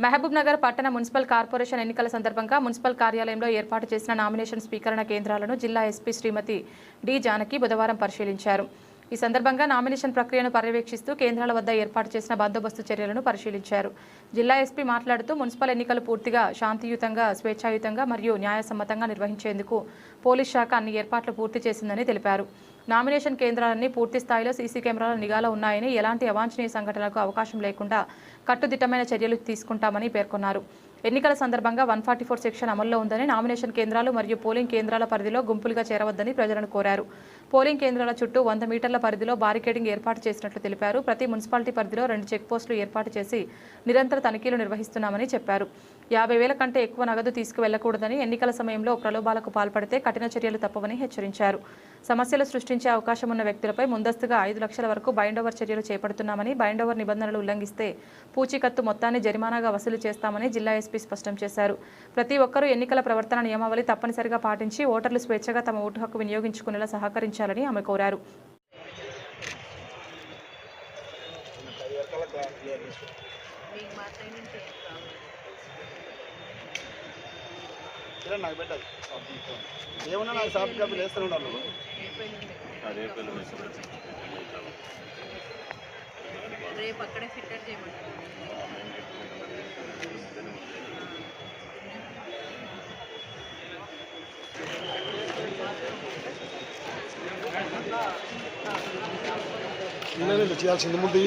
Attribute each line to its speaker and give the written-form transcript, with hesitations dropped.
Speaker 1: మహబూబ్ నగర్ పట్టణ municipal corporation ఎన్నికల సందర్భంగా మున్సిపల్ కార్యాలయంలో ఏర్పాటు చేసిన నామినేషన్ స్వీకరణ కేంద్రాలను జిల్లా ఎస్పీ శ్రీమతి డి జానకి బుధవారం పరిశీలించారు. ఈ సందర్భంగా నామినేషన్ ప్రక్రియను పర్యవేక్షిస్తూ కేంద్రాల వద్ద ఏర్పాటు చేసిన బందోబస్తు చర్యలను పరిశీలించారు. జిల్లా ఎస్పీ మాట్లాడుతూ మున్సిపల్ ఎన్నికలు పూర్తిగా శాంతియుతంగా, స్వేచ్ఛాయుతంగా మరియు న్యాయసమ్మతంగా నిర్వహించేందుకు పోలీస్ శాఖ అన్ని ఏర్పాట్లు పూర్తి చేసిందని తెలిపారు. నామినేషన్ కేంద్రాలన్నీ పూర్తి స్థాయిలో సీసీ కెమెరాల నిఘాలో ఉన్నాయని, ఎలాంటి అవాంఛనీయ సంఘటనలకు అవకాశం లేకుండా కట్టుదిట్టమైన చర్యలు తీసుకుంటామని పేర్కొన్నారు. ఎన్నికల సందర్భంగా 144 సెక్షన్ అమల్లో ఉందని, నామినేషన్ కేంద్రాలు మరియు పోలింగ్ కేంద్రాల పరిధిలో గుంపులుగా చేరవద్దని ప్రజలను కోరారు. పోలింగ్ కేంద్రాల చుట్టూ 100 మీటర్ల పరిధిలో బారికేడింగ్ ఏర్పాటు చేసినట్లు తెలిపారు. ప్రతి మున్సిపాలిటీ పరిధిలో 2 చెక్ పోస్టులు ఏర్పాటు చేసి నిరంతర తనిఖీలు నిర్వహిస్తున్నామని చెప్పారు. 50,000 కంటే ఎక్కువ నగదు తీసుకువెళ్లకూడదని, ఎన్నికల సమయంలో ప్రలోభాలకు పాల్పడితే కఠిన చర్యలు తప్పవని హెచ్చరించారు. సమస్యలు సృష్టించే అవకాశం ఉన్న వ్యక్తులపై ముందస్తుగా 5 లక్షల వరకు బైండోవర్ చర్యలు చేపడుతున్నామని, బైండోవర్ నిబంధనలు ఉల్లంఘిస్తే పూచీకత్తు మొత్తాన్ని జరిమానాగా వసూలు చేస్తామని జిల్లా ఎస్పీ స్పష్టం చేశారు. ప్రతి ఒక్కరూ ఎన్నికల ప్రవర్తన నియమావళి తప్పనిసరిగా పాటించి ఓటర్లు స్వేచ్ఛగా తమ ఓటు హక్కు వినియోగించుకునేలా సహకరించాలని ఆమె కోరారు.
Speaker 2: ఏమన్నా నాకు సాఫ్ట్ కాపీ వేస్తూనే ఉండాలి.
Speaker 3: రేపు అక్కడే ఫిట్టర్ చేయమంటారు.
Speaker 2: చేయాల్సింది ముందు